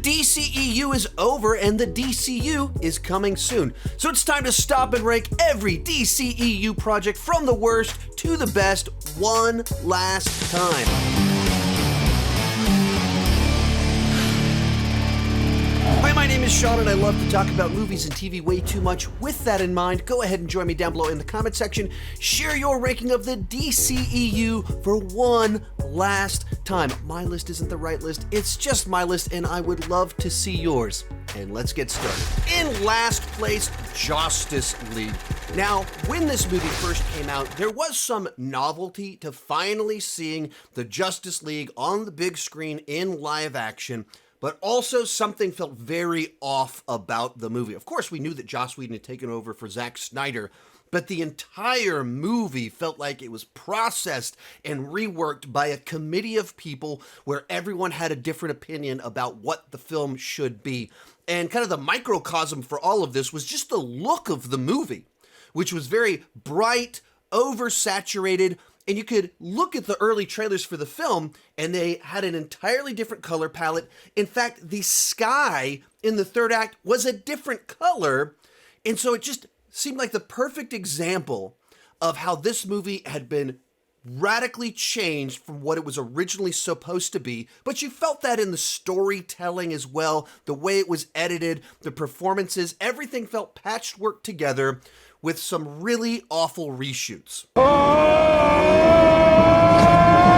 DCEU is over and the DCU is coming soon. So it's time to stop and rank every DCEU project from the worst to the best one last time. Hi, my name is Sean and I love to talk about movies and TV way too much. With that in mind, go ahead and join me down below in the comment section. Share your ranking of the DCEU for one last time. My list isn't the right list, it's just my list and I would love to see yours. And let's get started. In last place, Justice League. Now, when this movie first came out, there was some novelty to finally seeing the Justice League on the big screen in live action. But also something felt very off about the movie. Of course, we knew that Joss Whedon had taken over for Zack Snyder, but the entire movie felt like it was processed and reworked by a committee of people where everyone had a different opinion about what the film should be. And kind of the microcosm for all of this was just the look of the movie, which was very bright, oversaturated, and you could look at the early trailers for the film, and they had an entirely different color palette. In fact, the sky in the third act was a different color, and so it just seemed like the perfect example of how this movie had been radically changed from what it was originally supposed to be. But you felt that in the storytelling as well, the way it was edited, the performances, everything felt patchwork together with some really awful reshoots.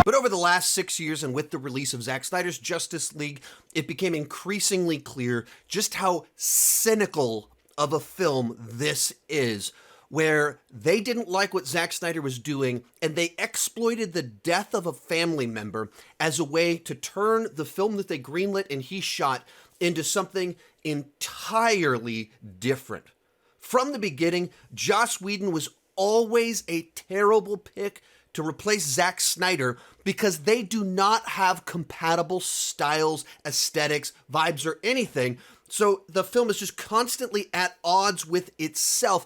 But over the last 6 years and with the release of Zack Snyder's Justice League, it became increasingly clear just how cynical of a film this is, where they didn't like what Zack Snyder was doing and they exploited the death of a family member as a way to turn the film that they greenlit and he shot into something entirely different. From the beginning, Joss Whedon was always a terrible pick to replace Zack Snyder because they do not have compatible styles, aesthetics, vibes, or anything. So the film is just constantly at odds with itself.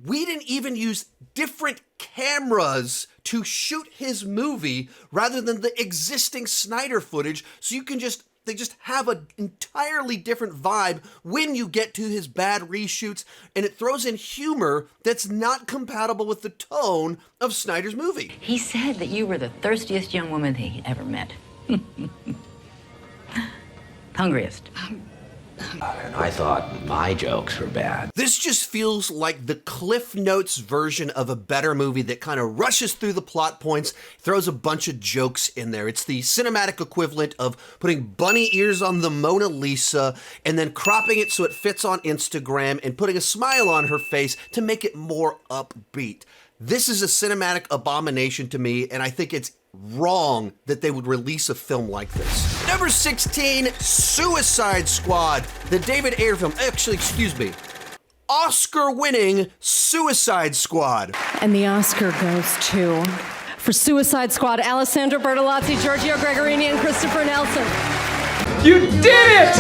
Whedon even used different cameras to shoot his movie rather than the existing Snyder footage, so they just have an entirely different vibe when you get to his bad reshoots, and it throws in humor that's not compatible with the tone of Snyder's movie. He said that you were the thirstiest young woman he ever met. Hungriest. And I thought my jokes were bad. This just feels like the Cliff Notes version of a better movie that kind of rushes through the plot points, throws a bunch of jokes in there. It's the cinematic equivalent of putting bunny ears on the Mona Lisa and then cropping it so it fits on Instagram and putting a smile on her face to make it more upbeat. This is a cinematic abomination to me, and I think it's wrong that they would release a film like this. Number 16, Suicide Squad, the David Ayer film. Actually, excuse me, Oscar-winning Suicide Squad. And the Oscar goes to, for Suicide Squad, Alessandro Bertolazzi, Giorgio Gregorini, and Christopher Nelson. You did it!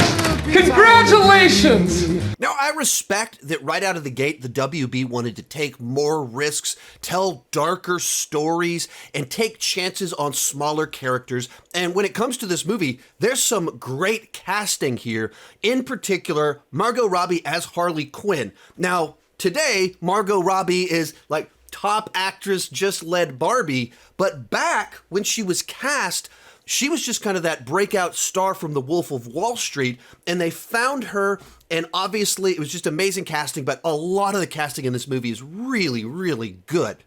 Congratulations! Now, I respect that right out of the gate, the WB wanted to take more risks, tell darker stories, and take chances on smaller characters. And when it comes to this movie, there's some great casting here. In particular, Margot Robbie as Harley Quinn. Now, today, Margot Robbie is like top actress, just led Barbie. But back when she was cast, she was just kind of that breakout star from The Wolf of Wall Street, and they found her, and obviously it was just amazing casting, but a lot of the casting in this movie is really, really good.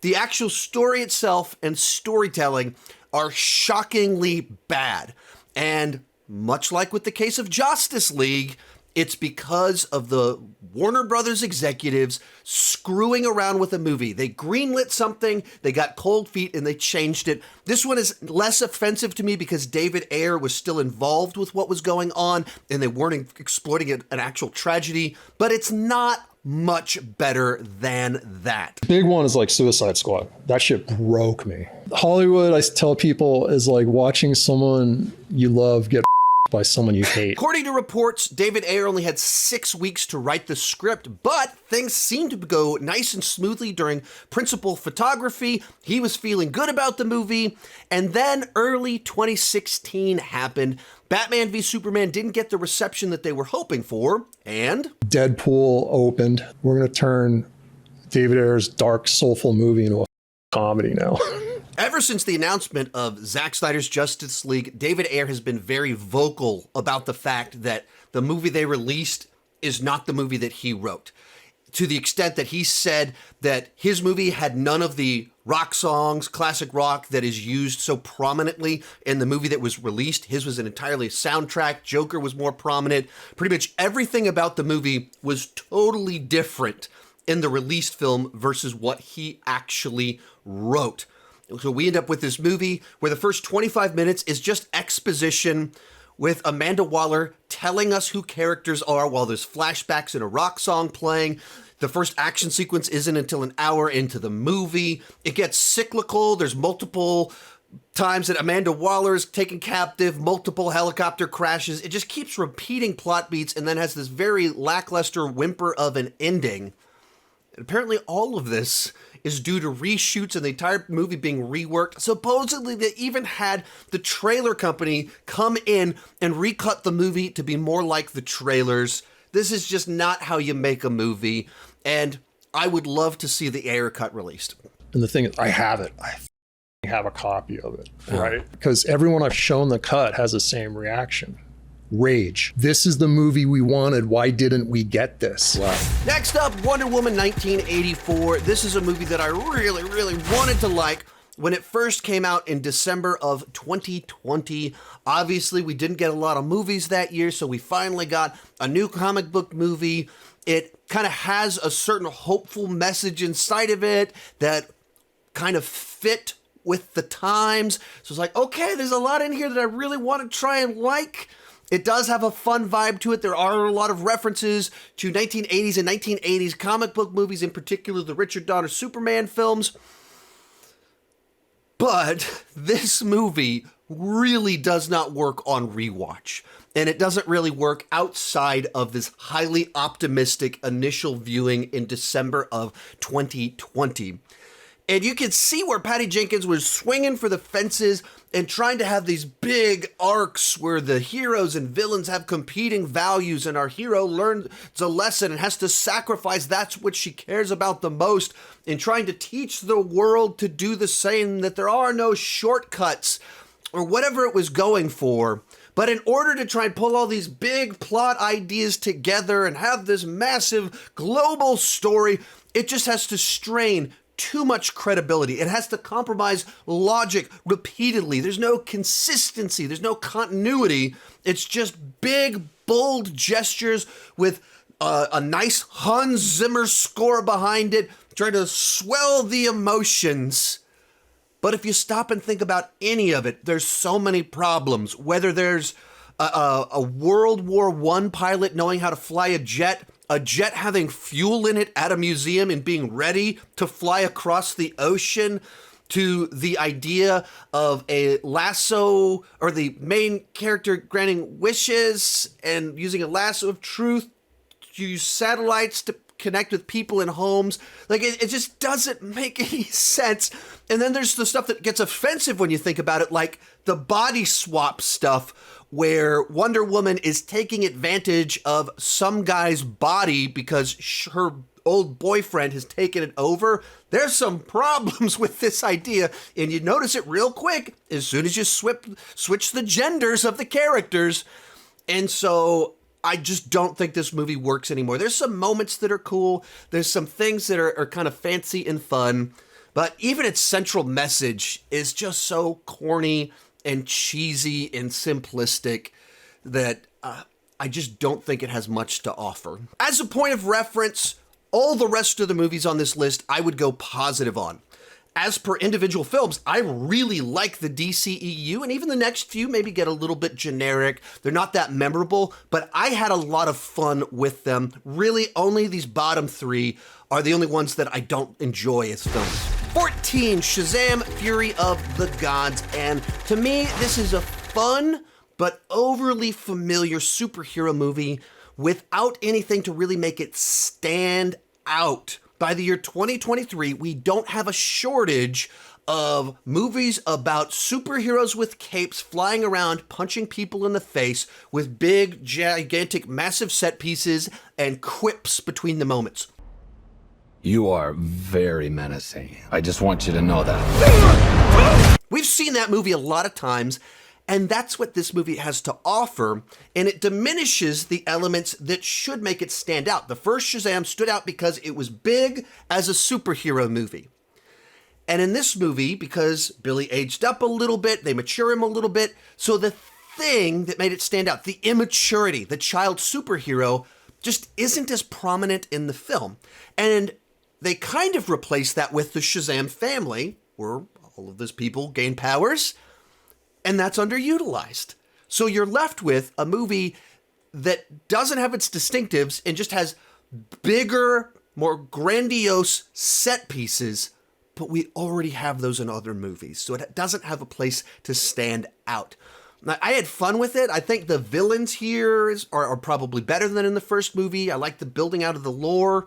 The actual story itself and storytelling are shockingly bad, and much like with the case of Justice League, it's because of the Warner Brothers executives screwing around with a movie. They greenlit something, they got cold feet, and they changed it. This one is less offensive to me because David Ayer was still involved with what was going on, and they weren't exploiting an actual tragedy, but it's not much better than that. Big one is like Suicide Squad. That shit broke me. Hollywood, I tell people, is like watching someone you love get by someone you hate. According to reports, David Ayer only had 6 weeks to write the script, but things seemed to go nice and smoothly during principal photography. He was feeling good about the movie, and then early 2016 happened. Batman v Superman didn't get the reception that they were hoping for, and Deadpool opened. We're going to turn David Ayer's dark, soulful movie into a comedy now. Ever since the announcement of Zack Snyder's Justice League, David Ayer has been very vocal about the fact that the movie they released is not the movie that he wrote. To the extent that he said that his movie had none of the rock songs, classic rock, that is used so prominently in the movie that was released. His was an entirely soundtrack. Joker was more prominent. Pretty much everything about the movie was totally different in the released film versus what he actually wrote. So we end up with this movie where the first 25 minutes is just exposition with Amanda Waller telling us who characters are while there's flashbacks and a rock song playing. The first action sequence isn't until an hour into the movie. It gets cyclical. There's multiple times that Amanda Waller is taken captive, multiple helicopter crashes. It just keeps repeating plot beats and then has this very lackluster whimper of an ending. And apparently all of this is due to reshoots and the entire movie being reworked. Supposedly they even had the trailer company come in and recut the movie to be more like the trailers. This is just not how you make a movie, and I would love to see the Ayer cut released. And the thing is, I have it. I have a copy of it, right? Because everyone I've shown the cut has the same reaction. Rage. This is the movie we wanted. Why didn't we get this? Wow. Next up, Wonder Woman 1984. This is a movie that I really wanted to like when it first came out in December of 2020. Obviously, we didn't get a lot of movies that year, so we finally got a new comic book movie. It kind of has a certain hopeful message inside of it that kind of fit with the times. So it's like, okay, there's a lot in here that I really want to try and like. It does have a fun vibe to it. There are a lot of references to 1980s and 1980s comic book movies, in particular the Richard Donner Superman films. But this movie really does not work on rewatch. And it doesn't really work outside of this highly optimistic initial viewing in December of 2020. And you can see where Patty Jenkins was swinging for the fences and trying to have these big arcs where the heroes and villains have competing values, and our hero learns a lesson and has to sacrifice that's what she cares about the most, in trying to teach the world to do the same, that there are no shortcuts, or whatever it was going for. But in order to try and pull all these big plot ideas together and have this massive global story, it just has to strain too much credibility. It has to compromise logic repeatedly. There's no consistency. There's no continuity. It's just big, bold gestures with a nice Hans Zimmer score behind it, trying to swell the emotions. But if you stop and think about any of it, there's so many problems. Whether there's a World War I pilot knowing how to fly a jet having fuel in it at a museum and being ready to fly across the ocean, to the idea of a lasso, or the main character granting wishes and using a lasso of truth to use satellites to connect with people in homes. Like, it just doesn't make any sense. And then there's the stuff that gets offensive when you think about it, like the body swap stuff, where Wonder Woman is taking advantage of some guy's body because her old boyfriend has taken it over. There's some problems with this idea, and you notice it real quick as soon as you switch the genders of the characters. And so I just don't think this movie works anymore. There's some moments that are cool. There's some things that are kind of fancy and fun, but even its central message is just so corny and cheesy and simplistic that I just don't think it has much to offer. As a point of reference, all the rest of the movies on this list I would go positive on. As per individual films, I really like the DCEU, and even the next few maybe get a little bit generic. They're not that memorable, but I had a lot of fun with them. Really, only these bottom three are the only ones that I don't enjoy as films. 14, Shazam! Fury of the Gods. And to me, this is a fun but overly familiar superhero movie without anything to really make it stand out. By the year 2023, we don't have a shortage of movies about superheroes with capes flying around, punching people in the face with big, gigantic, massive set pieces and quips between the moments. You are very menacing. I just want you to know that. We've seen that movie a lot of times, and that's what this movie has to offer, and it diminishes the elements that should make it stand out. The first Shazam stood out because it was big as a superhero movie. And in this movie, because Billy aged up a little bit, they mature him a little bit, so the thing that made it stand out, the immaturity, the child superhero, just isn't as prominent in the film. And they kind of replaced that with the Shazam family, where all of those people gain powers, and that's underutilized. So you're left with a movie that doesn't have its distinctives and just has bigger, more grandiose set pieces, but we already have those in other movies, so it doesn't have a place to stand out. Now, I had fun with it. I think the villains here are probably better than in the first movie. I like the building out of the lore,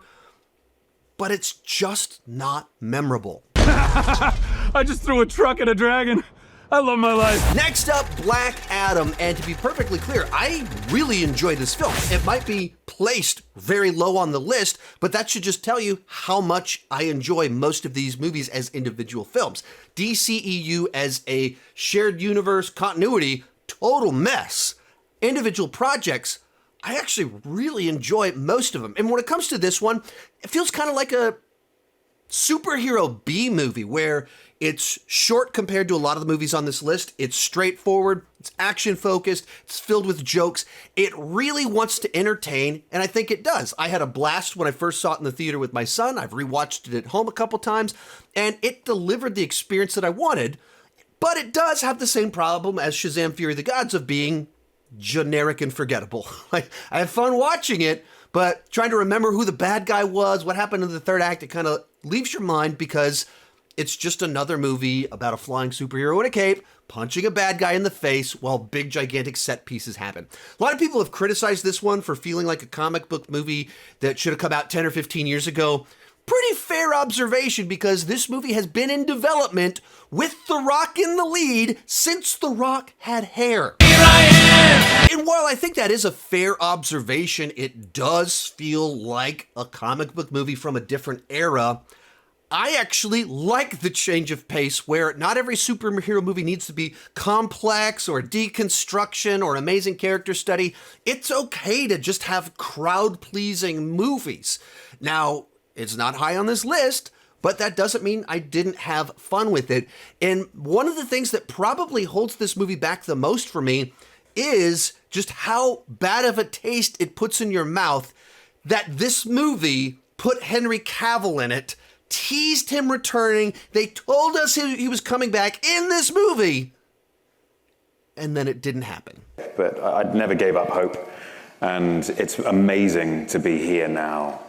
but it's just not memorable. I just threw a truck at a dragon. I love my life. Next up, Black Adam. And to be perfectly clear, I really enjoy this film. It might be placed very low on the list, but that should just tell you how much I enjoy most of these movies as individual films. DCEU as a shared universe continuity, total mess. Individual projects, I actually really enjoy most of them. And when it comes to this one, it feels kind of like a superhero B movie where it's short compared to a lot of the movies on this list. It's straightforward, it's action focused, it's filled with jokes. It really wants to entertain, and I think it does. I had a blast when I first saw it in the theater with my son. I've rewatched it at home a couple times, and it delivered the experience that I wanted, but it does have the same problem as Shazam! Fury of the Gods of being generic and forgettable. I had fun watching it, but trying to remember who the bad guy was, what happened in the third act, it kind of leaves your mind because it's just another movie about a flying superhero in a cape punching a bad guy in the face while big, gigantic set pieces happen. A lot of people have criticized this one for feeling like a comic book movie that should have come out 10 or 15 years ago. Pretty fair observation because this movie has been in development with The Rock in the lead since The Rock had hair. Here I am! And while I think that is a fair observation, it does feel like a comic book movie from a different era. I actually like the change of pace where not every superhero movie needs to be complex or deconstruction or amazing character study. It's okay to just have crowd-pleasing movies. Now, it's not high on this list, but that doesn't mean I didn't have fun with it. And one of the things that probably holds this movie back the most for me is just how bad of a taste it puts in your mouth that this movie put Henry Cavill in it, teased him returning. They told us he was coming back in this movie, and then it didn't happen. But I never gave up hope, and it's amazing to be here now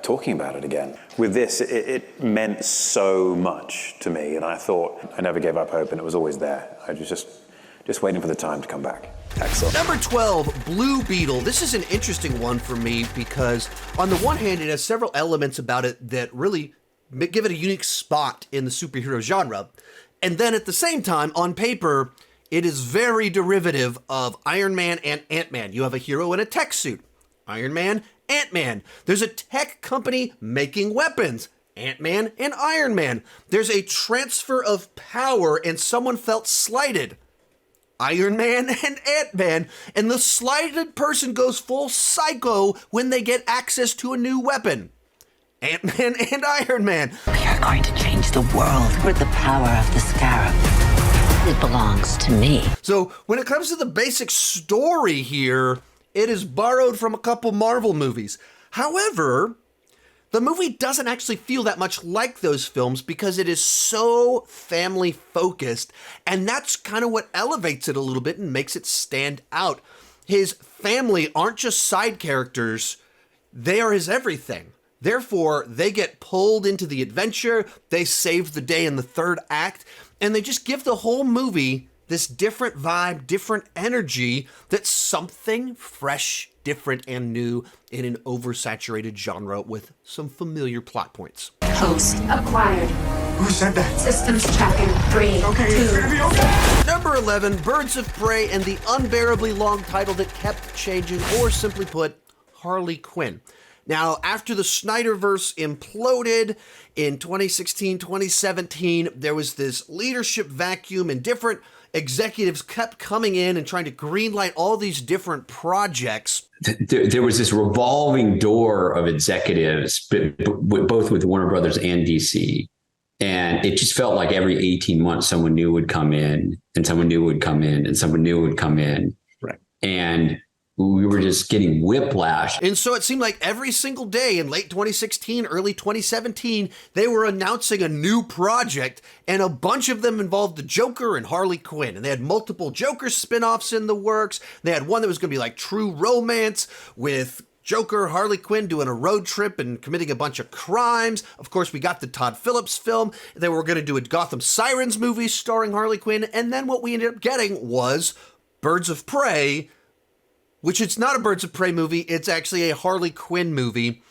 talking about it again. With this, it meant so much to me, and I thought I never gave up hope, and it was always there. I was just waiting for the time to come back. Excellent. Number 12, Blue Beetle. This is an interesting one for me because on the one hand, it has several elements about it that really give it a unique spot in the superhero genre. And then at the same time, on paper, it is very derivative of Iron Man and Ant-Man. You have a hero in a tech suit. Iron Man, Ant-Man. There's a tech company making weapons. Ant-Man and Iron Man. There's a transfer of power and someone felt slighted. Iron Man and Ant-Man, and the slighted person goes full psycho when they get access to a new weapon. Ant-Man and Iron Man. We are going to change the world with the power of the scarab. It belongs to me. So when it comes to the basic story here, it is borrowed from a couple Marvel movies. However, the movie doesn't actually feel that much like those films because it is so family focused, and that's kind of what elevates it a little bit and makes it stand out. His family aren't just side characters, they are his everything. Therefore, they get pulled into the adventure, they save the day in the third act, and they just give the whole movie this different vibe, different energy, that's something fresh, different, and new in an oversaturated genre with some familiar plot points. Host acquired. Who said that? Systems tracking 3, Okay, 2. it's gonna be okay. Number 11, Birds of Prey, and the unbearably long title that kept changing, or simply put, Harley Quinn. Now, after the Snyderverse imploded in 2016, 2017, there was this leadership vacuum, and different executives kept coming in and trying to greenlight all these different projects. There was this revolving door of executives, both with Warner Brothers and DC. And it just felt like every 18 months, someone new would come in, and someone new would come in, and someone new would come in. Right. And we were just getting whiplash. And so it seemed like every single day in late 2016, early 2017, they were announcing a new project, and a bunch of them involved the Joker and Harley Quinn. And they had multiple Joker spin-offs in the works. They had one that was going to be like True Romance with Joker, Harley Quinn doing a road trip and committing a bunch of crimes. Of course, we got the Todd Phillips film. They were going to do a Gotham Sirens movie starring Harley Quinn. And then what we ended up getting was Birds of Prey, which it's not a Birds of Prey movie. It's actually a Harley Quinn movie.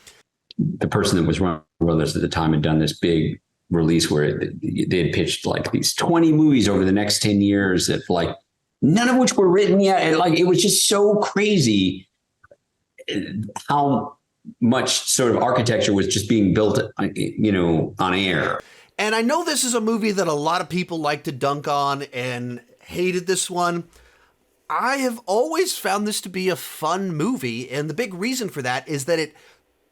The person that was running Brothers at the time had done this big release where they had pitched like these 20 movies over the next 10 years that like none of which were written yet. And like, it was just so crazy how much sort of architecture was just being built, on air. And I know this is a movie that a lot of people like to dunk on and hated this one. I have always found this to be a fun movie, and the big reason for that is that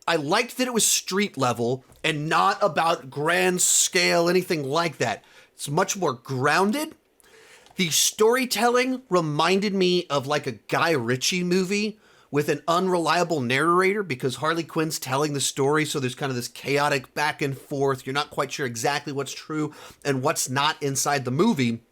I liked that it was street level and not about grand scale, anything like that. It's much more grounded. The storytelling reminded me of like a Guy Ritchie movie with an unreliable narrator, because Harley Quinn's telling the story, so there's kind of this chaotic back and forth. You're not quite sure exactly what's true and what's not inside the movie.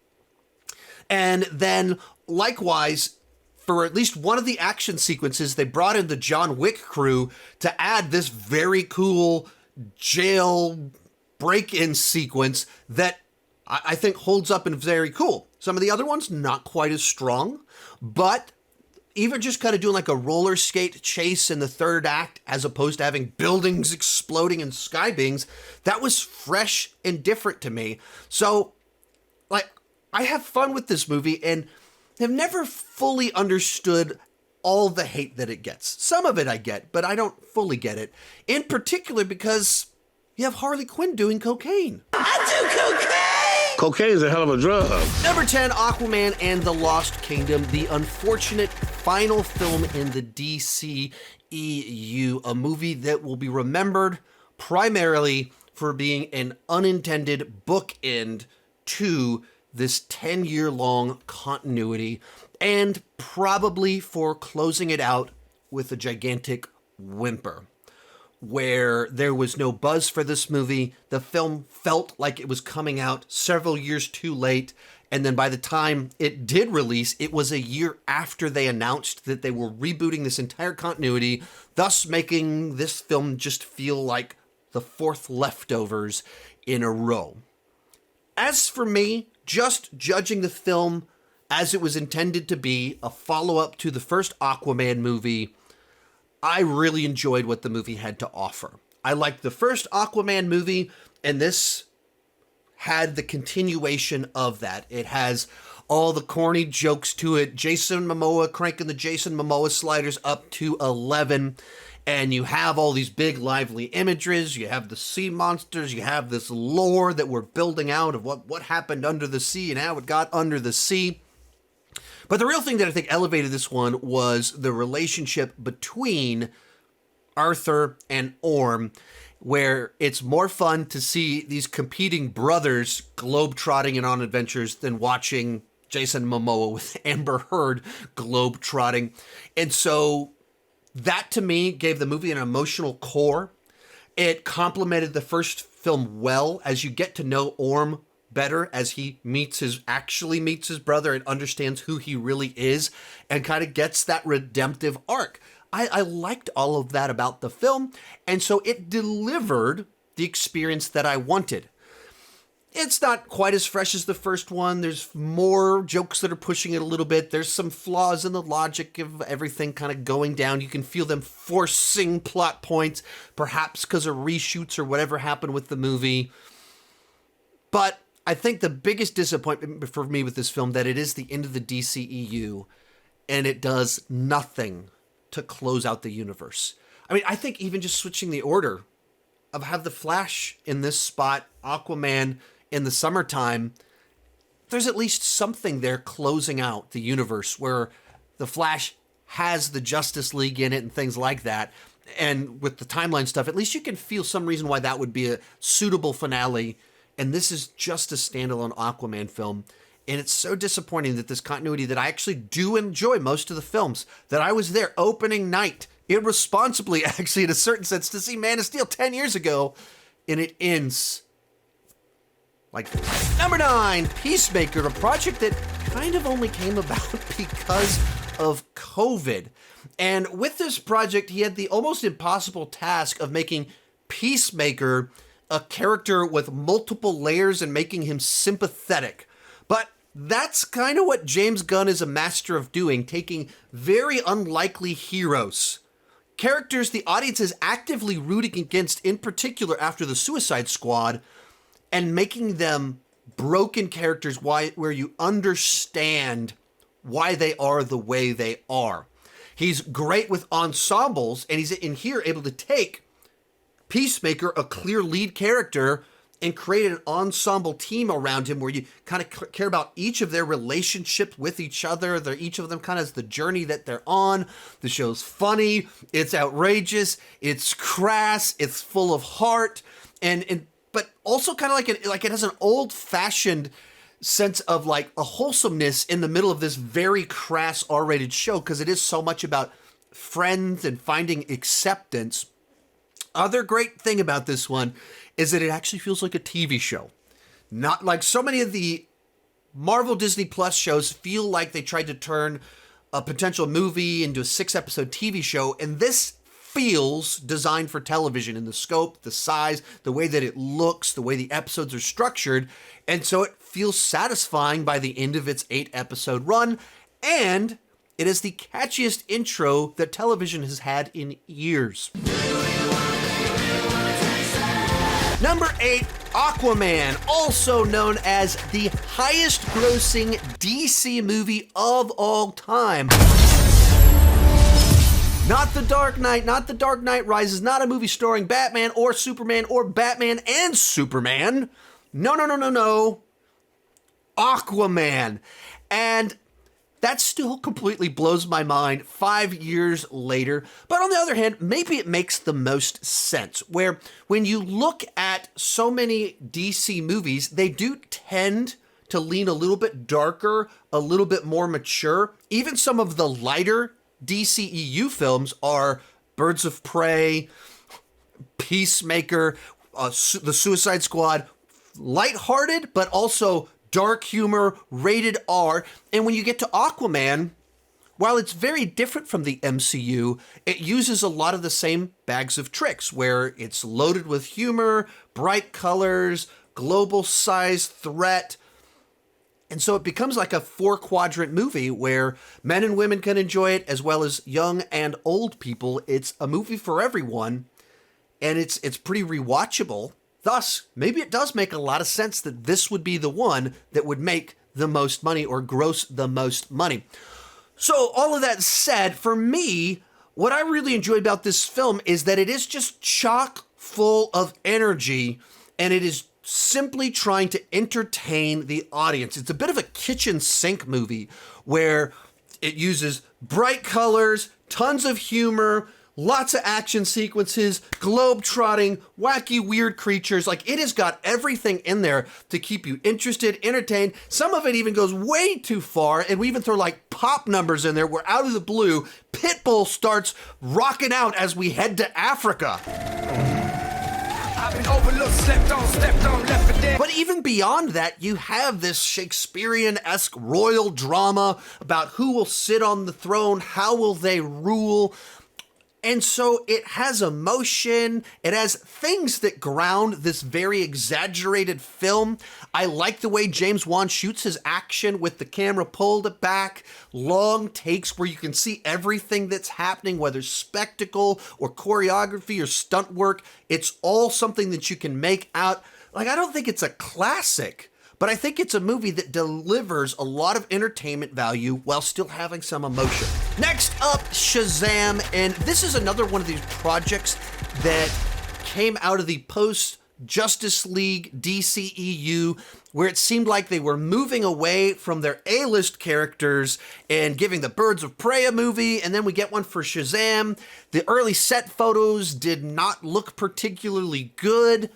And then, likewise, for at least one of the action sequences, they brought in the John Wick crew to add this very cool jail break-in sequence that I think holds up and very cool. Some of the other ones, not quite as strong, but even just kind of doing like a roller skate chase in the third act, as opposed to having buildings exploding and sky beings, that was fresh and different to me. So, like, I have fun with this movie and have never fully understood all the hate that it gets. Some of it I get, but I don't fully get it. In particular because you have Harley Quinn doing cocaine. I do cocaine! Cocaine is a hell of a drug. Number 10, Aquaman and the Lost Kingdom, the unfortunate final film in the DCEU, a movie that will be remembered primarily for being an unintended bookend to this 10-year-long continuity, and probably for closing it out with a gigantic whimper. Where there was no buzz for this movie, the film felt like it was coming out several years too late, and then by the time it did release, it was a year after they announced that they were rebooting this entire continuity, thus making this film just feel like the fourth leftovers in a row. As for me, just judging the film as it was intended to be, a follow-up to the first Aquaman movie, I really enjoyed what the movie had to offer. I liked the first Aquaman movie, and this had the continuation of that. It has all the corny jokes to it. Jason Momoa cranking the Jason Momoa sliders up to 11, and you have all these big lively images. You have the sea monsters. You have this lore that we're building out of what happened under the sea and how it got under the sea. But the real thing that I think elevated this one was the relationship between Arthur and Orm, where it's more fun to see these competing brothers globe-trotting and on adventures than watching Jason Momoa with Amber Heard globe-trotting. And so that, to me, gave the movie an emotional core. It complemented the first film well, as you get to know Orm better as he actually meets his brother and understands who he really is, and kind of gets that redemptive arc. I liked all of that about the film, and so it delivered the experience that I wanted. It's not quite as fresh as the first one. There's more jokes that are pushing it a little bit. There's some flaws in the logic of everything kind of going down. You can feel them forcing plot points, perhaps because of reshoots or whatever happened with the movie. But I think the biggest disappointment for me with this film that it is the end of the DCEU and it does nothing to close out the universe. I mean, I think even just switching the order of have the Flash in this spot, Aquaman in the summertime, there's at least something there closing out the universe where the Flash has the Justice League in it and things like that. And with the timeline stuff, at least you can feel some reason why that would be a suitable finale. And this is just a standalone Aquaman film. And it's so disappointing that this continuity that I actually do enjoy most of the films, that I was there opening night, irresponsibly actually in a certain sense, to see Man of Steel 10 years ago, and it ends like this. Number 9, Peacemaker, a project that kind of only came about because of COVID. And with this project, he had the almost impossible task of making Peacemaker a character with multiple layers and making him sympathetic. But that's kind of what James Gunn is a master of doing, taking very unlikely heroes, characters the audience is actively rooting against, in particular after the Suicide Squad, and making them broken characters where you understand why they are the way they are. He's great with ensembles, and he's in here able to take Peacemaker, a clear lead character, and create an ensemble team around him where you kind of care about each of their relationships with each other. Each of them kind of has the journey that they're on. The show's funny, it's outrageous, it's crass, it's full of heart, but also kind of like it has an old-fashioned sense of like a wholesomeness in the middle of this very crass R-rated show, because it is so much about friends and finding acceptance. Other great thing about this one is that it actually feels like a TV show. Not like so many of the Marvel Disney Plus shows feel like they tried to turn a potential movie into a 6-episode TV show, and this feels designed for television in the scope, the size, the way that it looks, the way the episodes are structured, and so it feels satisfying by the end of its 8-episode run, and it is the catchiest intro that television has had in years. Number 8, Aquaman, also known as the highest grossing DC movie of all time. Not The Dark Knight, not The Dark Knight Rises, not a movie starring Batman or Superman or Batman and Superman. No. Aquaman. And that still completely blows my mind 5 years later. But on the other hand, maybe it makes the most sense, where when you look at so many DC movies, they do tend to lean a little bit darker, a little bit more mature. Even some of the lighter DCEU films are Birds of Prey, Peacemaker, the Suicide Squad, lighthearted, but also dark humor, rated R. And when you get to Aquaman, while it's very different from the MCU, it uses a lot of the same bags of tricks, where it's loaded with humor, bright colors, global size threat. And so it becomes like a 4-quadrant movie where men and women can enjoy it, as well as young and old people. It's a movie for everyone, and it's pretty rewatchable. Thus, maybe it does make a lot of sense that this would be the one that would make the most money or gross the most money. So all of that said, for me, what I really enjoy about this film is that it is just chock full of energy, and it is simply trying to entertain the audience. It's a bit of a kitchen sink movie where it uses bright colors, tons of humor, lots of action sequences, globe-trotting, wacky, weird creatures. Like, it has got everything in there to keep you interested, entertained. Some of it even goes way too far, and we even throw like pop numbers in there where out of the blue, Pitbull starts rocking out as we head to Africa. But even beyond that, you have this Shakespearean-esque royal drama about who will sit on the throne, how will they rule. And so it has emotion, it has things that ground this very exaggerated film. I like the way James Wan shoots his action with the camera pulled back, long takes where you can see everything that's happening, whether spectacle or choreography or stunt work. It's all something that you can make out. Like, I don't think it's a classic, but I think it's a movie that delivers a lot of entertainment value while still having some emotion. Next up, Shazam. And this is another one of these projects that came out of the post-Justice League DCEU, where it seemed like they were moving away from their A-list characters and giving the Birds of Prey a movie, and then we get one for Shazam. The early set photos did not look particularly good.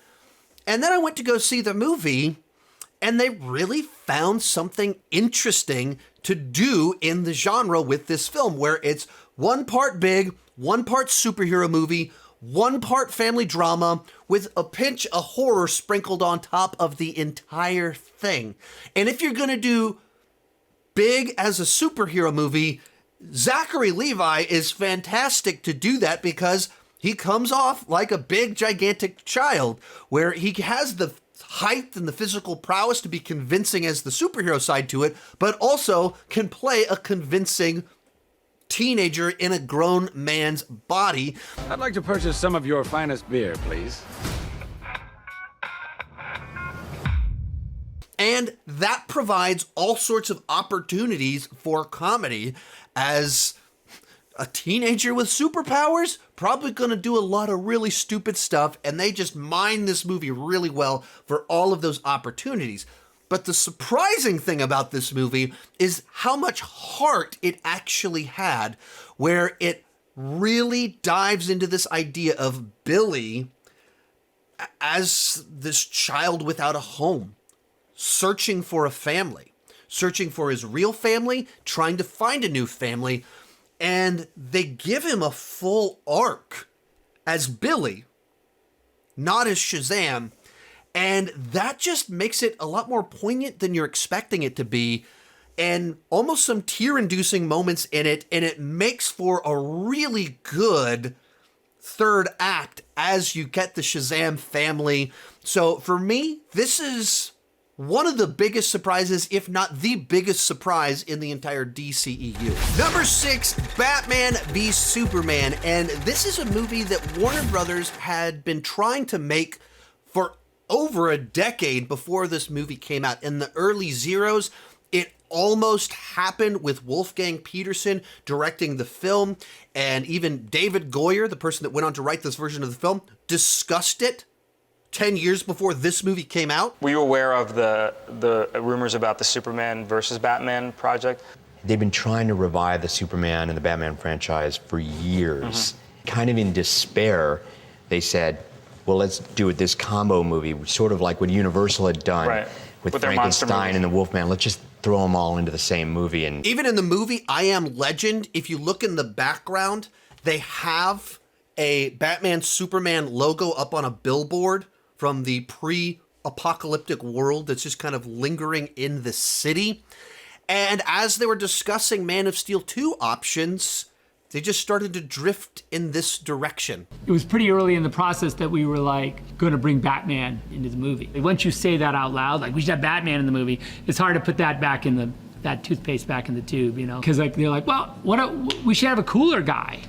And then I went to go see the movie, and they really found something interesting to do in the genre with this film, where it's one part big, one part superhero movie, one part family drama, with a pinch of horror sprinkled on top of the entire thing. And if you're going to do big as a superhero movie, Zachary Levi is fantastic to do that, because he comes off like a big, gigantic child, where he has the height and the physical prowess to be convincing as the superhero side to it, but also can play a convincing teenager in a grown man's body. I'd like to purchase some of your finest beer, please. And that provides all sorts of opportunities for comedy, as a teenager with superpowers, probably going to do a lot of really stupid stuff, and they just mine this movie really well for all of those opportunities. But the surprising thing about this movie is how much heart it actually had, where it really dives into this idea of Billy as this child without a home, searching for a family, searching for his real family, trying to find a new family. And they give him a full arc as Billy, not as Shazam. And that just makes it a lot more poignant than you're expecting it to be, and almost some tear-inducing moments in it. And it makes for a really good third act as you get the Shazam family. So for me, this is one of the biggest surprises, if not the biggest surprise in the entire DCEU. Number 6, Batman v Superman. And this is a movie that Warner Brothers had been trying to make for over a decade before this movie came out. In the early zeros, it almost happened with Wolfgang Peterson directing the film. And even David Goyer, the person that went on to write this version of the film, discussed it 10 years before this movie came out. Were you aware of the rumors about the Superman versus Batman project? They've been trying to revive the Superman and the Batman franchise for years. Kind of in despair, they said, well, let's do it this combo movie, sort of like what Universal had done with Frankenstein and the Wolfman. Let's just throw them all into the same movie. And even in the movie I Am Legend, if you look in the background, they have a Batman Superman logo up on a billboard from the pre-apocalyptic world that's just kind of lingering in the city. And as they were discussing Man of Steel 2 options, they just started to drift in this direction. It was pretty early in the process that we were like going to bring Batman into the movie. Once you say that out loud, like we should have Batman in the movie, it's hard to put that back in that toothpaste back in the tube, you know? Because like they're like, well, we should have a cooler guy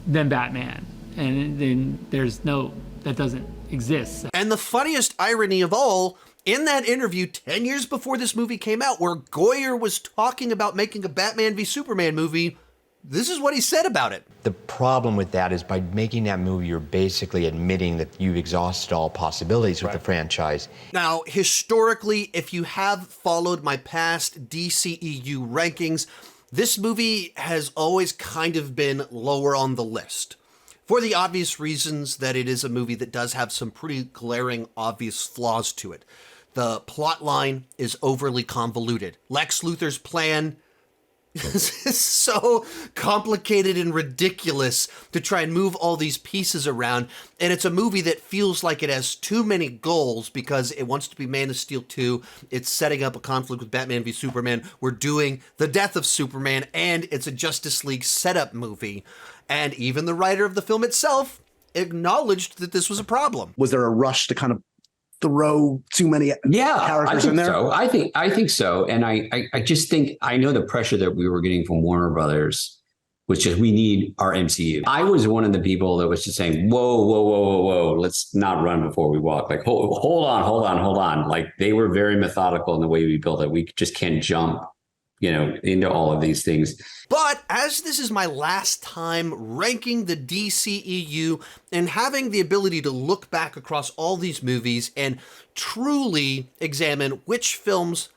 than Batman, and then that doesn't exist. And the funniest irony of all, in that interview 10 years before this movie came out, where Goyer was talking about making a Batman v Superman movie, this is what he said about it. the problem with that is by making that movie, you're basically admitting that you've exhausted all possibilities with the franchise. Now, historically, if you have followed my past DCEU rankings, this movie has always kind of been lower on the list. For the obvious reasons that it is a movie that does have some pretty glaring, obvious flaws to it. The plot line is overly convoluted. Lex Luthor's plan This is so complicated and ridiculous to try and move all these pieces around. And it's a movie that feels like it has too many goals because it wants to be Man of Steel 2. It's setting up a conflict with Batman v Superman. We're doing the death of Superman, and it's a Justice League setup movie. And even the writer of the film itself acknowledged that this was a problem. Was there a rush to kind of throw too many characters in there? So. I think so. And I just think, I know the pressure that we were getting from Warner Brothers was just, we need our MCU. I was one of the people that was just saying, whoa, let's not run before we walk. Like, hold on. Like, they were very methodical in the way we built it. We just can't jump, into all of these things. But as this is my last time ranking the DCEU and having the ability to look back across all these movies and truly examine which films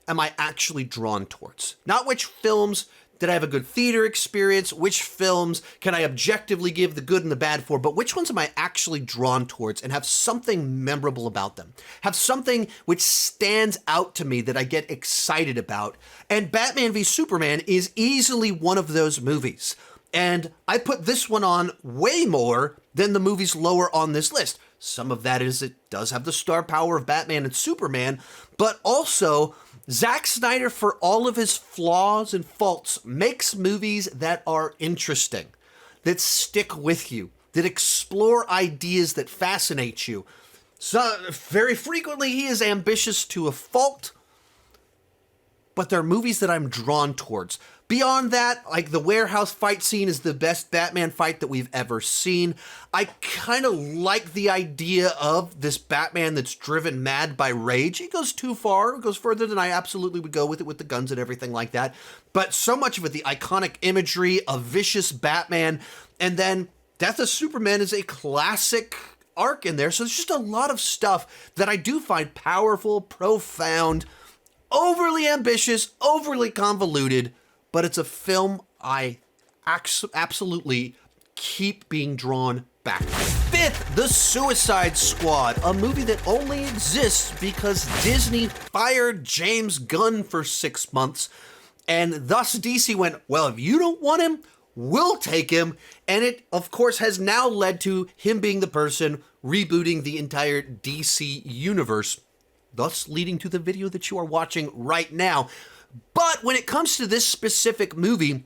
am I actually drawn towards, not which films did I have a good theater experience, which films can I objectively give the good and the bad for, but which ones am I actually drawn towards and have something memorable about them, have something which stands out to me that I get excited about. And Batman v Superman is easily one of those movies. And I put this one on way more than the movies lower on this list. Some of that is it does have the star power of Batman and Superman, but also Zack Snyder, for all of his flaws and faults, makes movies that are interesting, that stick with you, that explore ideas that fascinate you. So very frequently he is ambitious to a fault, but they're movies that I'm drawn towards. Beyond that, like the warehouse fight scene is the best Batman fight that we've ever seen. I kind of like the idea of this Batman that's driven mad by rage. It goes too far. It goes further than I absolutely would go with it, with the guns and everything like that. But so much of it, the iconic imagery, a vicious Batman, and then Death of Superman is a classic arc in there. So there's just a lot of stuff that I do find powerful, profound, overly ambitious, overly convoluted, but it's a film I absolutely keep being drawn back to. Fifth, The Suicide Squad, a movie that only exists because Disney fired James Gunn for 6 months, and thus DC went, well, if you don't want him, we'll take him, and it, of course, has now led to him being the person rebooting the entire DC universe, thus leading to the video that you are watching right now. But when it comes to this specific movie,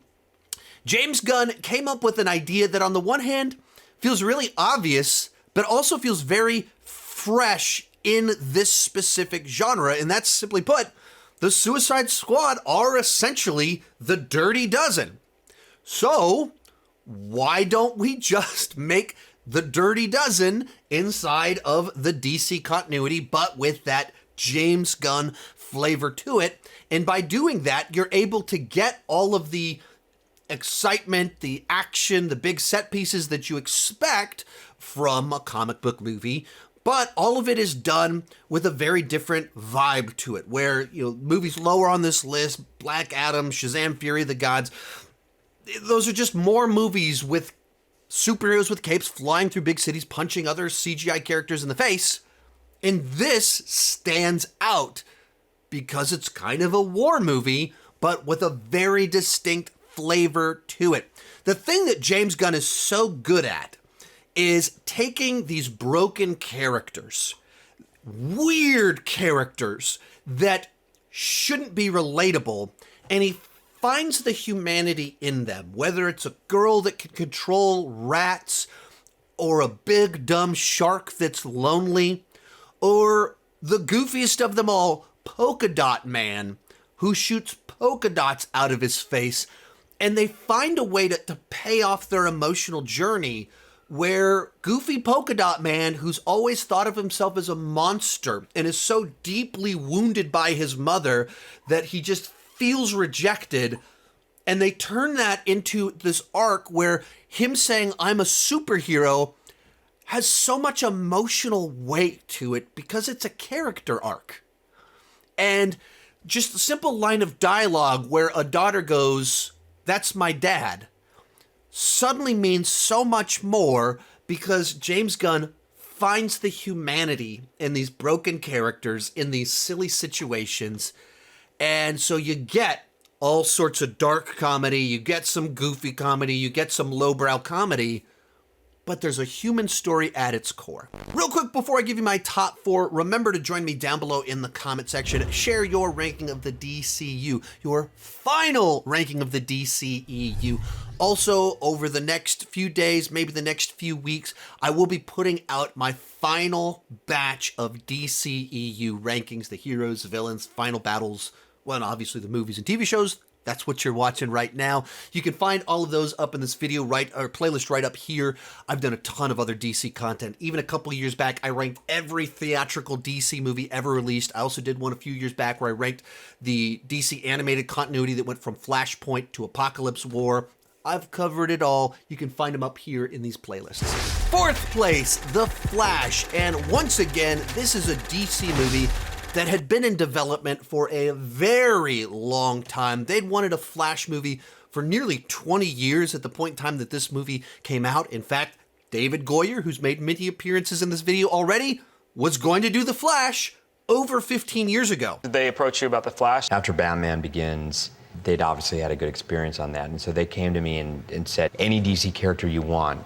James Gunn came up with an idea that on the one hand feels really obvious, but also feels very fresh in this specific genre. And that's simply put, the Suicide Squad are essentially the Dirty Dozen. So why don't we just make the Dirty Dozen inside of the DC continuity, but with that James Gunn flavor to it? And by doing that, you're able to get all of the excitement, the action, the big set pieces that you expect from a comic book movie, but all of it is done with a very different vibe to it, where, movies lower on this list, Black Adam, Shazam, Fury of the Gods, those are just more movies with superheroes with capes flying through big cities, punching other CGI characters in the face. And this stands out because it's kind of a war movie, but with a very distinct flavor to it. The thing that James Gunn is so good at is taking these broken characters, weird characters that shouldn't be relatable, and he finds the humanity in them, whether it's a girl that can control rats, or a big dumb shark that's lonely, or the goofiest of them all, Polka Dot Man, who shoots polka dots out of his face, and they find a way to pay off their emotional journey where goofy Polka Dot Man, who's always thought of himself as a monster and is so deeply wounded by his mother that he just feels rejected, and they turn that into this arc where him saying, I'm a superhero, has so much emotional weight to it because it's a character arc. And just a simple line of dialogue where a daughter goes, that's my dad, suddenly means so much more because James Gunn finds the humanity in these broken characters, in these silly situations. And so you get all sorts of dark comedy, you get some goofy comedy, you get some lowbrow comedy, but there's a human story at its core. Real quick before I give you my top 4, remember to join me down below in the comment section. Share your ranking of the DCU, your final ranking of the DCEU. Also, over the next few days, maybe the next few weeks, I will be putting out my final batch of DCEU rankings, the heroes, villains, final battles, well, and obviously the movies and TV shows. That's what you're watching right now. You can find all of those up in this video playlist right up here. I've done a ton of other DC content. Even a couple years back, I ranked every theatrical DC movie ever released. I also did one a few years back where I ranked the DC animated continuity that went from Flashpoint to Apocalypse War. I've covered it all. You can find them up here in these playlists. 4th place, The Flash. And once again, this is a DC movie that had been in development for a very long time. They'd wanted a Flash movie for nearly 20 years at the point in time that this movie came out. In fact, David Goyer, who's made many appearances in this video already, was going to do The Flash over 15 years ago. Did they approach you about The Flash? After Batman Begins, they'd obviously had a good experience on that. And so they came to me and said, any DC character you want.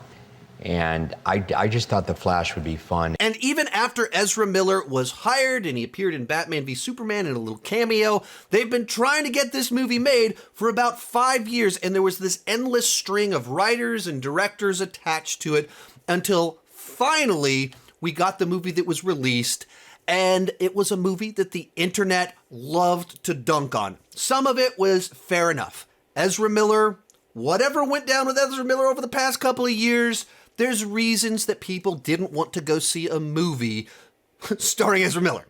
And I just thought The Flash would be fun. And even after Ezra Miller was hired and he appeared in Batman v Superman in a little cameo, they've been trying to get this movie made for about 5 years, and there was this endless string of writers and directors attached to it until finally we got the movie that was released, and it was a movie that the internet loved to dunk on. Some of it was fair enough. Ezra Miller, whatever went down with Ezra Miller over the past couple of years, there's reasons that people didn't want to go see a movie starring Ezra Miller.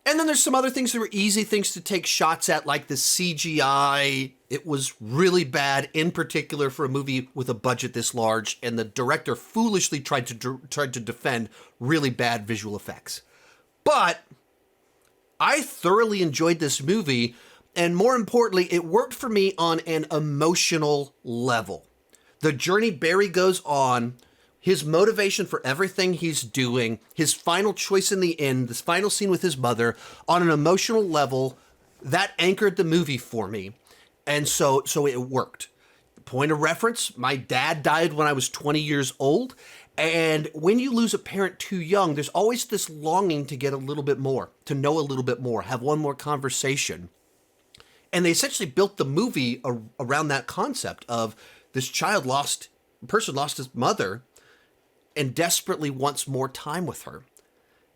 And then there's some other things that were easy things to take shots at, like the CGI. It was really bad, in particular for a movie with a budget this large, and the director foolishly tried to defend really bad visual effects. But I thoroughly enjoyed this movie, and more importantly, it worked for me on an emotional level. The journey Barry goes on, his motivation for everything he's doing, his final choice in the end, this final scene with his mother, on an emotional level, that anchored the movie for me. And so it worked. Point of reference, my dad died when I was 20 years old. And when you lose a parent too young, there's always this longing to get a little bit more, to know a little bit more, have one more conversation. And they essentially built the movie around that concept of this person lost his mother and desperately wants more time with her.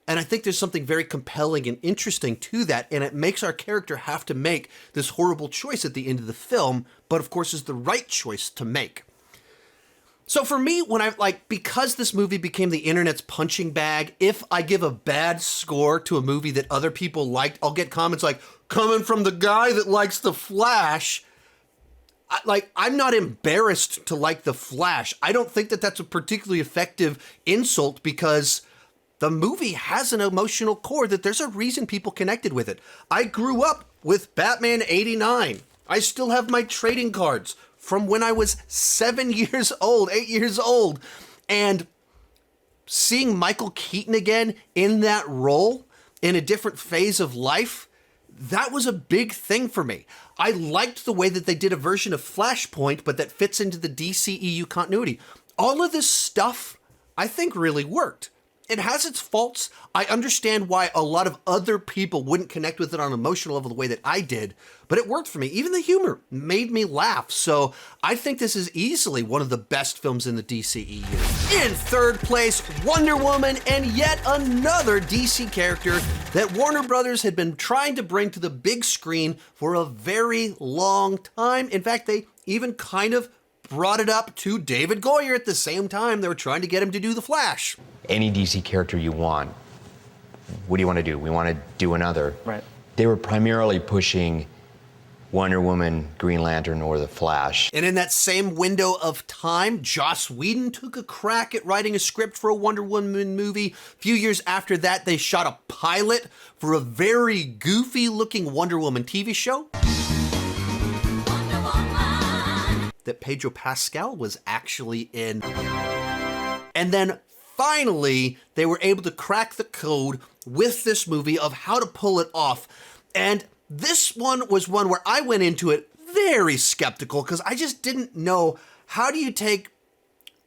And I think there's something very compelling and interesting to that, and it makes our character have to make this horrible choice at the end of the film, but of course is the right choice to make. So for me, because this movie became the internet's punching bag, if I give a bad score to a movie that other people liked, I'll get comments like, coming from the guy that likes The Flash. I'm not embarrassed to like The Flash. I don't think that that's a particularly effective insult, because the movie has an emotional core that there's a reason people connected with it. I grew up with Batman 89. I still have my trading cards from when I was 8 years old. And seeing Michael Keaton again in that role in a different phase of life, that was a big thing for me. I liked the way that they did a version of Flashpoint, but that fits into the DCEU continuity. All of this stuff, I think, really worked. It has its faults. I understand why a lot of other people wouldn't connect with it on an emotional level the way that I did, but it worked for me. Even the humor made me laugh. So I think this is easily one of the best films in the DCEU. In 3rd place, Wonder Woman, and yet another DC character that Warner Brothers had been trying to bring to the big screen for a very long time. In fact, they even kind of brought it up to David Goyer at the same time they were trying to get him to do The Flash. Any DC character you want, what do you want to do? We want to do another. Right. They were primarily pushing Wonder Woman, Green Lantern, or The Flash. And in that same window of time, Joss Whedon took a crack at writing a script for a Wonder Woman movie. A few years after that, they shot a pilot for a very goofy-looking Wonder Woman TV show that Pedro Pascal was actually in. And then finally, they were able to crack the code with this movie of how to pull it off. And This one was one where I went into it very skeptical because I just didn't know, how do you take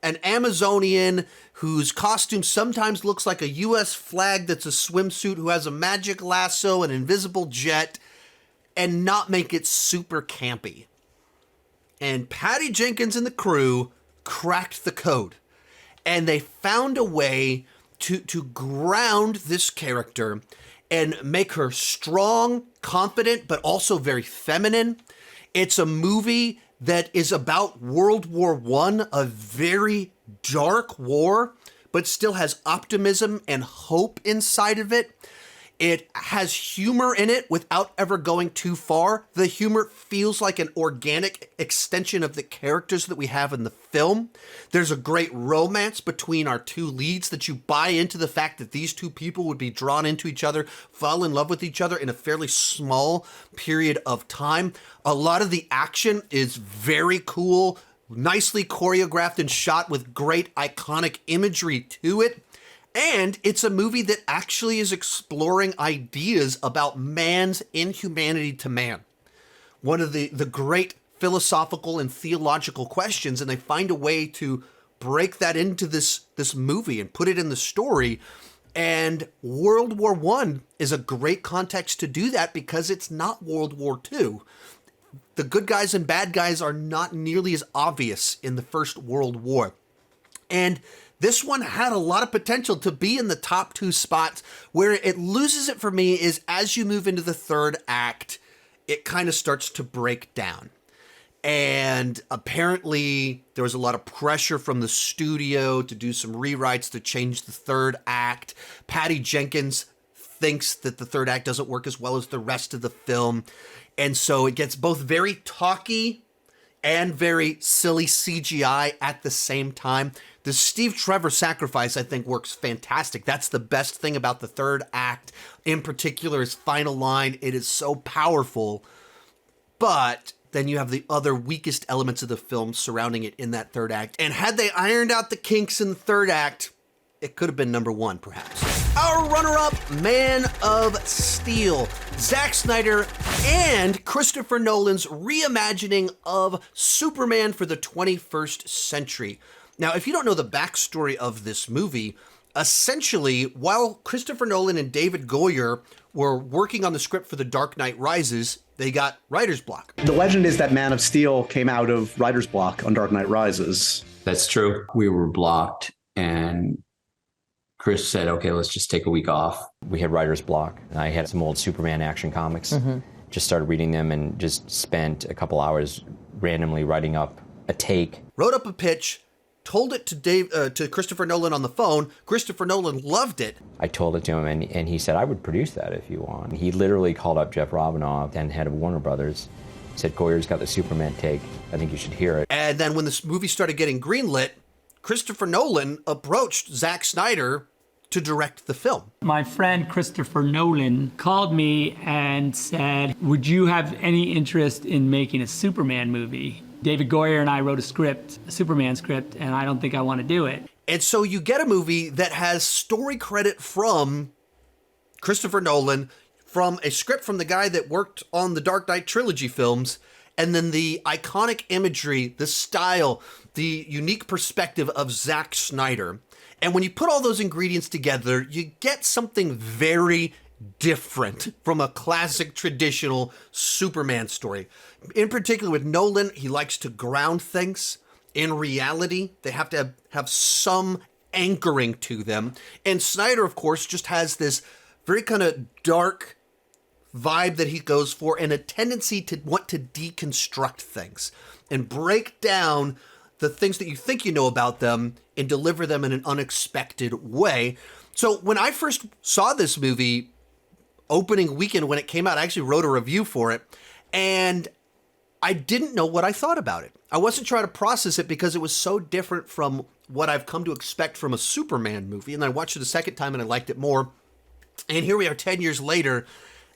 an Amazonian whose costume sometimes looks like a U.S. flag that's a swimsuit, who has a magic lasso, an invisible jet, and not make it super campy? And Patty Jenkins and the crew cracked the code. And they found a way to ground this character and make her strong, confident, but also very feminine. It's a movie that is about World War I, a very dark war, but still has optimism and hope inside of it. It has humor in it without ever going too far. The humor feels like an organic extension of the characters that we have in the film. There's a great romance between our two leads that you buy into the fact that these two people would be drawn into each other, fall in love with each other in a fairly small period of time. A lot of the action is very cool, nicely choreographed and shot with great iconic imagery to it. And it's a movie that actually is exploring ideas about man's inhumanity to man. One of the great philosophical and theological questions, and they find a way to break that into this movie and put it in the story. And World War I is a great context to do that because it's not World War II. The good guys and bad guys are not nearly as obvious in the First World War. And this one had a lot of potential to be in the top two spots. Where it loses it for me is as you move into the third act, it kind of starts to break down. And apparently there was a lot of pressure from the studio to do some rewrites to change the third act. Patty Jenkins thinks that the third act doesn't work as well as the rest of the film. And so it gets both very talky and very silly CGI at the same time. The Steve Trevor sacrifice, I think, works fantastic. That's the best thing about the third act. In particular, his final line, it is so powerful. But then you have the other weakest elements of the film surrounding it in that third act. And had they ironed out the kinks in the third act, it could have been number one, perhaps. Our runner-up, Man of Steel. Zack Snyder and Christopher Nolan's reimagining of Superman for the 21st century. Now, if you don't know the backstory of this movie, essentially, while Christopher Nolan and David Goyer were working on the script for The Dark Knight Rises, they got writer's block. The legend is that Man of Steel came out of writer's block on Dark Knight Rises. That's true. We were blocked, and Chris said, okay, let's just take a week off. We had writer's block. I had some old Superman action comics, just started reading them and just spent a couple hours randomly writing up a take. Wrote up a pitch, told it to Christopher Nolan on the phone. Christopher Nolan loved it. I told it to him, and he said, I would produce that if you want. He literally called up Jeff Robinoff, then head of Warner Brothers, said, Goyer's got the Superman take. I think you should hear it. And then when this movie started getting greenlit, Christopher Nolan approached Zack Snyder to direct the film. My friend Christopher Nolan called me and said, would you have any interest in making a Superman movie? David Goyer and I wrote a Superman script, and I don't think I want to do it. And so you get a movie that has story credit from Christopher Nolan, from a script from the guy that worked on the Dark Knight trilogy films, and then the iconic imagery, the style, the unique perspective of Zack Snyder. And when you put all those ingredients together, you get something very different from a classic traditional Superman story. In particular with Nolan, he likes to ground things in reality. They have to have some anchoring to them. And Snyder, of course, just has this very kind of dark vibe that he goes for, and a tendency to want to deconstruct things and break down the things that you think you know about them and deliver them in an unexpected way. So when I first saw this movie opening weekend when it came out, I actually wrote a review for it, and I didn't know what I thought about it. I wasn't trying to process it because it was so different from what I've come to expect from a Superman movie. And I watched it a second time and I liked it more. And here we are 10 years later,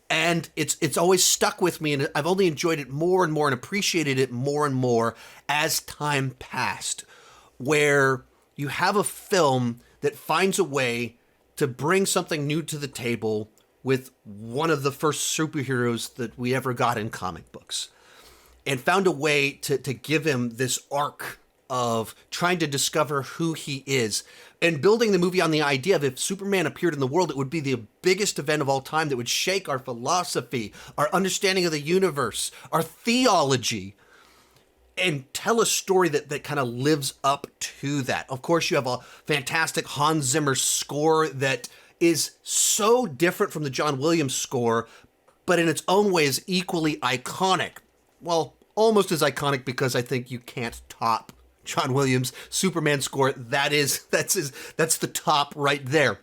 and it's always stuck with me, and I've only enjoyed it more and more and appreciated it more and more as time passed, where you have a film that finds a way to bring something new to the table with one of the first superheroes that we ever got in comic books, and found a way to give him this arc of trying to discover who he is, and building the movie on the idea of if Superman appeared in the world, it would be the biggest event of all time that would shake our philosophy, our understanding of the universe, our theology, and tell a story that kind of lives up to that. Of course, you have a fantastic Hans Zimmer score that is so different from the John Williams score, but in its own way is equally iconic. Well, almost as iconic, because I think you can't top John Williams' Superman score. That's the top right there.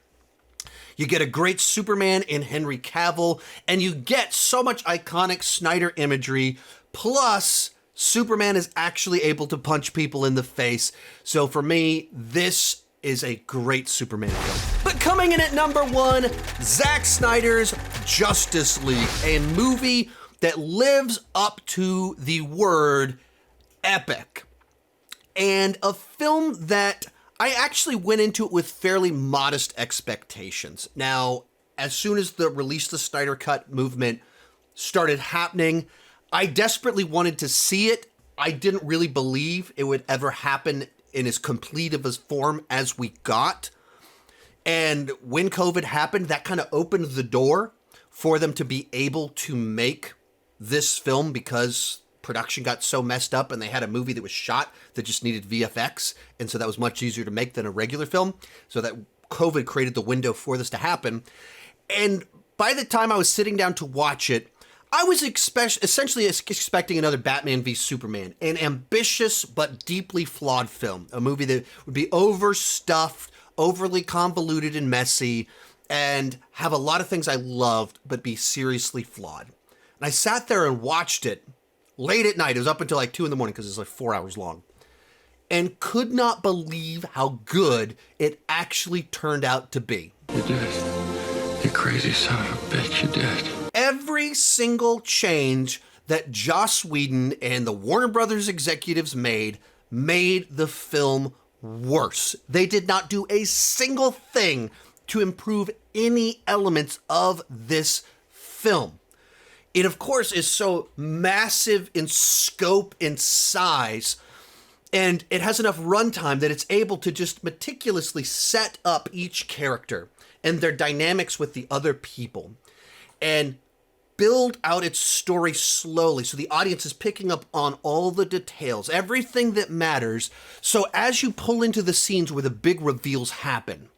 You get a great Superman in Henry Cavill, and you get so much iconic Snyder imagery, plus Superman is actually able to punch people in the face. So for me, this is a great Superman film. But coming in at number 1, Zack Snyder's Justice League, a movie that lives up to the word epic. And a film that I actually went into it with fairly modest expectations. Now, as soon as the Release the Snyder Cut movement started happening, I desperately wanted to see it. I didn't really believe it would ever happen in as complete of a form as we got. And when COVID happened, that kind of opened the door for them to be able to make this film, because production got so messed up and they had a movie that was shot that just needed VFX. And so that was much easier to make than a regular film. So that COVID created the window for this to happen. And by the time I was sitting down to watch it, I was essentially expecting another Batman v Superman, an ambitious but deeply flawed film, a movie that would be overstuffed, overly convoluted and messy, and have a lot of things I loved, but be seriously flawed. And I sat there and watched it late at night. It was up until like 2 a.m, because it's like 4 hours long, and could not believe how good it actually turned out to be. You did it. You crazy son of a bitch, you did. Every single change that Joss Whedon and the Warner Brothers executives made the film worse. They did not do a single thing to improve any elements of this film. It, of course, is so massive in scope and size, and it has enough runtime that it's able to just meticulously set up each character and their dynamics with the other people, and build out its story slowly so the audience is picking up on all the details, everything that matters. So as you pull into the scenes where the big reveals happen,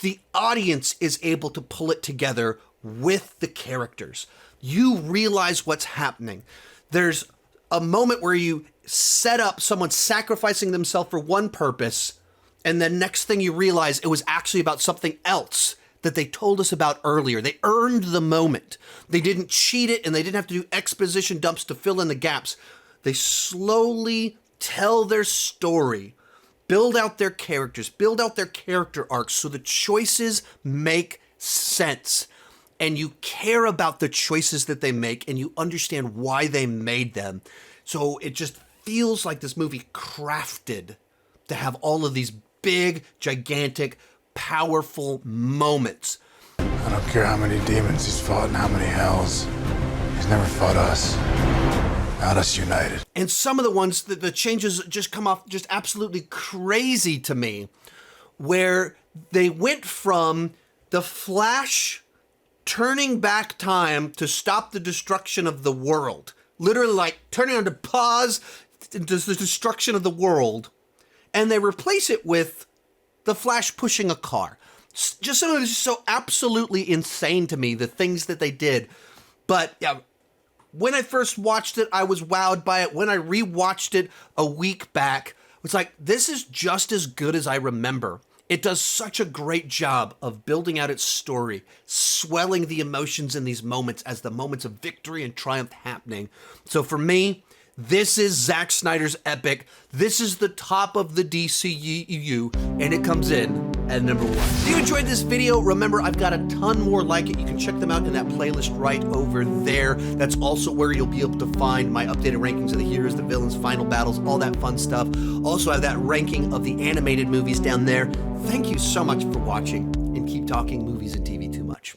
the audience is able to pull it together with the characters. You realize what's happening. There's a moment where you set up someone sacrificing themselves for one purpose, and the next thing you realize, it was actually about something else that they told us about earlier. They earned the moment. They didn't cheat it, and they didn't have to do exposition dumps to fill in the gaps. They slowly tell their story, build out their characters, build out their character arcs so the choices make sense. And you care about the choices that they make, and you understand why they made them. So it just feels like this movie crafted to have all of these big, gigantic, powerful moments. I don't care how many demons he's fought and how many hells. He's never fought us. Not us united. And some of the ones that the changes just come off just absolutely crazy to me, where they went from the Flash turning back time to stop the destruction of the world, literally like turning on to pause the destruction of the world, and they replace it with the Flash pushing a car. Just something that's so absolutely insane to me, the things that they did. But yeah, when I first watched it, I was wowed by it. When I rewatched it a week back, it's like, this is just as good as I remember. It does such a great job of building out its story, swelling the emotions in these moments as the moments of victory and triumph happening. So for me, this is Zack Snyder's epic. This is the top of the DCEU, and it comes in at number 1. If you enjoyed this video, remember I've got a ton more like it. You can check them out in that playlist right over there. That's also where you'll be able to find my updated rankings of the heroes, the villains, final battles, all that fun stuff. Also have that ranking of the animated movies down there. Thank you so much for watching, and keep talking movies and TV too much.